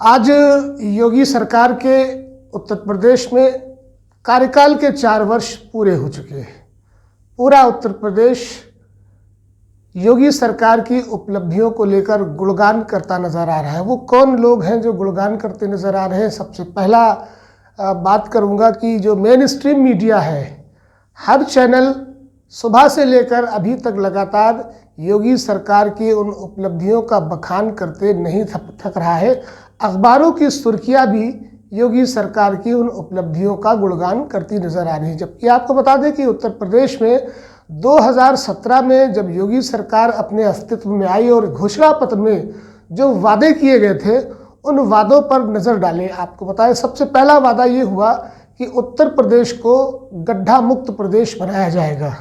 आज योगी सरकार के उत्तर प्रदेश में कार्यकाल के 4 वर्ष पूरे हो चुके हैं। पूरा उत्तर प्रदेश योगी सरकार की उपलब्धियों को लेकर गुणगान करता नजर आ रहा है। वो कौन लोग हैं जो गुणगान करते नजर आ रहे हैं? सबसे पहला बात करूंगा कि जो मेन स्ट्रीम मीडिया है, हर चैनल सुबह से लेकर अभी तक लगातार योगी सरकार की उन उपलब्धियों का बखान करते नहीं थक रहा है। अखबारों की सुर्खियां भी योगी सरकार की उन उपलब्धियों का गुणगान करती नजर आ रही है। जबकि आपको बता दें कि उत्तर प्रदेश में 2017 में जब योगी सरकार अपने अस्तित्व में आई और घोषणा पत्र में जो वादे किए गए थे उन वादों पर नज़र डालें। आपको बताएं, सबसे पहला वादा ये हुआ कि उत्तर प्रदेश को गड्ढा मुक्त प्रदेश बनाया जाएगा।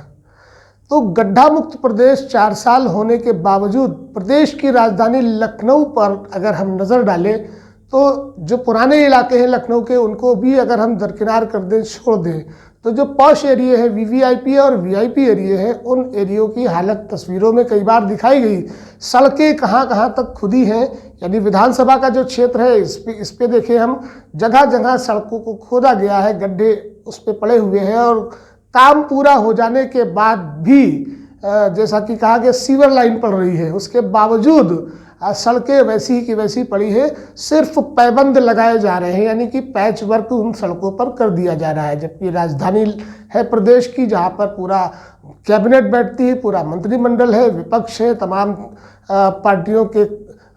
तो गड्ढा मुक्त प्रदेश 4 साल होने के बावजूद प्रदेश की राजधानी लखनऊ पर अगर हम नज़र डालें तो जो पुराने इलाके हैं लखनऊ के, उनको भी अगर हम दरकिनार कर दें, छोड़ दें, तो जो पॉश एरिया है, वीवीआईपी और वीआईपी एरिया है, उन एरियो की हालत तस्वीरों में कई बार दिखाई गई। सड़कें कहाँ कहाँ तक खुदी हैं, यानी विधानसभा का जो क्षेत्र है इस पे देखें हम, जगह जगह सड़कों को खोदा गया है, गड्ढे उस पर पड़े हुए हैं और काम पूरा हो जाने के बाद भी जैसा कि कहा कि सीवर लाइन पड़ रही है, उसके बावजूद सड़कें वैसी की वैसी पड़ी है। सिर्फ पैबंद लगाए जा रहे हैं, यानी कि पैच वर्क उन सड़कों पर कर दिया जा रहा है। जबकि राजधानी है प्रदेश की, जहां पर पूरा कैबिनेट बैठती है, पूरा मंत्रिमंडल है, विपक्ष है, तमाम पार्टियों के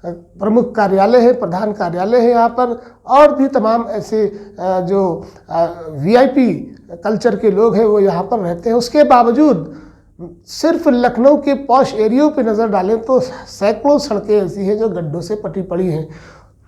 प्रमुख कार्यालय है, प्रधान कार्यालय है यहाँ पर, और भी तमाम ऐसे जो वीआईपी कल्चर के लोग हैं वो यहाँ पर रहते हैं। उसके बावजूद सिर्फ लखनऊ के पॉश एरियो पे नज़र डालें तो सैकड़ों सड़कें ऐसी हैं जो गड्ढों से पटी पड़ी हैं।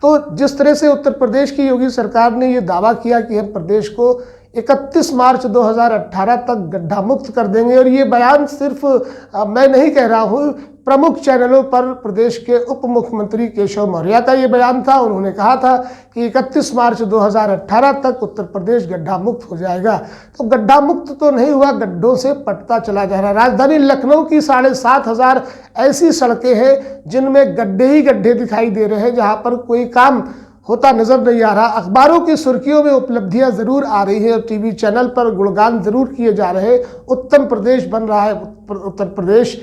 तो जिस तरह से उत्तर प्रदेश की योगी सरकार ने ये दावा किया कि हम प्रदेश को 31 मार्च 2018 तक गड्ढा मुक्त कर देंगे, और ये बयान सिर्फ मैं नहीं कह रहा हूँ, प्रमुख चैनलों पर प्रदेश के उप मुख्यमंत्री केशव मौर्य का ये बयान था। उन्होंने कहा था कि 31 मार्च 2018 तक उत्तर प्रदेश गड्ढा मुक्त हो जाएगा। तो गड्ढा मुक्त तो नहीं हुआ, गड्ढों से पटता चला जा रहा है। राजधानी लखनऊ की 7,500 ऐसी सड़कें हैं जिनमें गड्ढे ही गड्ढे दिखाई दे रहे हैं, जहाँ पर कोई काम होता नजर नहीं आ रहा। अखबारों की सुर्खियों में उपलब्धियां जरूर आ रही है और टीवी चैनल पर गुणगान जरूर किए जा रहे हैं। उत्तम प्रदेश बन रहा है उत्तर प्रदेश।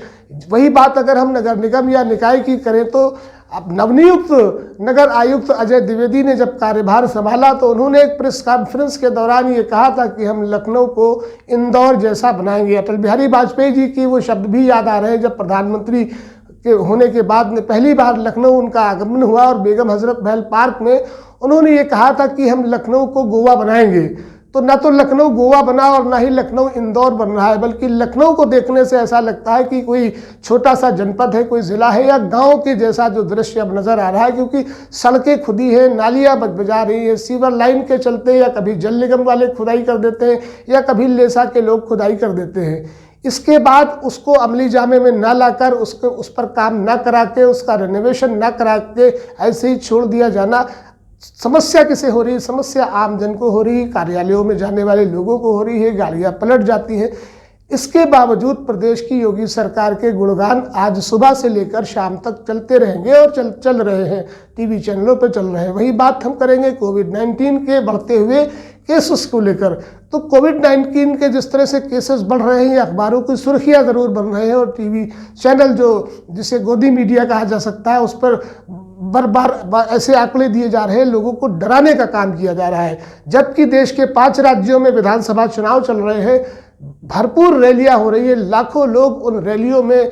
वही बात अगर हम नगर निगम या निकाय की करें तो अब नवनियुक्त नगर आयुक्त अजय द्विवेदी ने जब कार्यभार संभाला तो उन्होंने एक प्रेस कॉन्फ्रेंस के दौरान ये कहा था कि हम लखनऊ को इंदौर जैसा बनाएंगे। अटल बिहारी वाजपेयी जी की वो शब्द भी याद आ रहे हैं जब प्रधानमंत्री के होने के बाद में पहली बार लखनऊ उनका आगमन हुआ और बेगम हजरत महल पार्क में उन्होंने ये कहा था कि हम लखनऊ को गोवा बनाएंगे। तो न तो लखनऊ गोवा बना और ना ही लखनऊ इंदौर बन रहा है, बल्कि लखनऊ को देखने से ऐसा लगता है कि कोई छोटा सा जनपद है, कोई ज़िला है या गांव के जैसा जो दृश्य अब नज़र आ रहा है। क्योंकि सड़कें खुदी है, नालियाँ बजा रही है, सीवर लाइन के चलते या कभी जल निगम वाले खुदाई कर देते हैं या कभी लेसा के लोग खुदाई कर देते हैं। इसके बाद उसको अमली जामे में ना लाकर उस पर काम ना करा के, उसका रेनोवेशन ना करा के ऐसे ही छोड़ दिया जाना, समस्या किसे हो रही है? समस्या आमजन को हो रही है, कार्यालयों में जाने वाले लोगों को हो रही है, गाड़ियां पलट जाती हैं। इसके बावजूद प्रदेश की योगी सरकार के गुणगान आज सुबह से लेकर शाम तक चलते रहेंगे और चल रहे हैं, टीवी चैनलों पर चल रहे हैं। वही बात हम करेंगे कोविड-19 के बढ़ते हुए केसेस को लेकर। तो कोविड-19 के जिस तरह से केसेस बढ़ रहे हैं, अखबारों की सुर्खियां ज़रूर बन रहे हैं और टीवी चैनल जो जिसे गोदी मीडिया कहा जा सकता है उस पर बार ऐसे आंकड़े दिए जा रहे हैं, लोगों को डराने का काम किया जा रहा है। जबकि देश के 5 राज्यों में विधानसभा चुनाव चल रहे हैं, भरपूर रैलियां हो रही है, लाखों लोग उन रैलियों में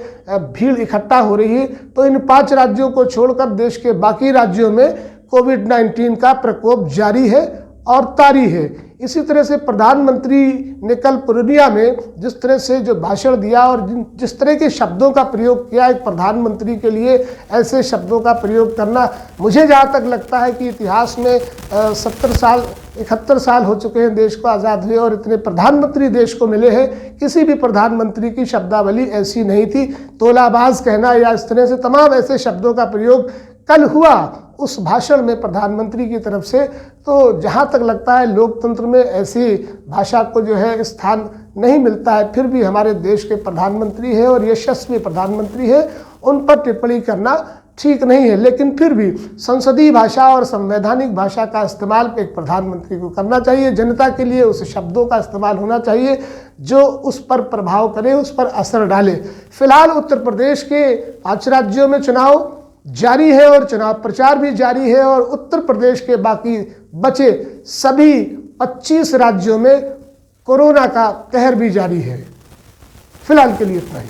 भीड़ इकट्ठा हो रही है। तो इन 5 राज्यों को छोड़कर देश के बाकी राज्यों में कोविड-19 का प्रकोप जारी है और तारी है। इसी तरह से प्रधानमंत्री ने कल पूर्णिया में जिस तरह से जो भाषण दिया और जिस तरह के शब्दों का प्रयोग किया, एक प्रधानमंत्री के लिए ऐसे शब्दों का प्रयोग करना, मुझे जहाँ तक लगता है कि इतिहास में 71 साल हो चुके हैं देश को आज़ाद हुए और इतने प्रधानमंत्री देश को मिले हैं, किसी भी प्रधानमंत्री की शब्दावली ऐसी नहीं थी। तोलाबाज कहना या इस तरह से तमाम ऐसे शब्दों का प्रयोग कल हुआ उस भाषण में प्रधानमंत्री की तरफ से। तो जहाँ तक लगता है लोकतंत्र में ऐसी भाषा को जो है स्थान नहीं मिलता है, फिर भी हमारे देश के प्रधानमंत्री है और यशस्वी प्रधानमंत्री है, उन पर टिप्पणी करना ठीक नहीं है, लेकिन फिर भी संसदीय भाषा और संवैधानिक भाषा का इस्तेमाल एक प्रधानमंत्री को करना चाहिए। जनता के लिए उस शब्दों का इस्तेमाल होना चाहिए जो उस पर प्रभाव करे, उस पर असर डाले। फिलहाल उत्तर प्रदेश के 5 राज्यों में चुनाव जारी है और चुनाव प्रचार भी जारी है, और उत्तर प्रदेश के बाकी बचे सभी 25 राज्यों में कोरोना का कहर भी जारी है। फिलहाल के लिए इतना ही।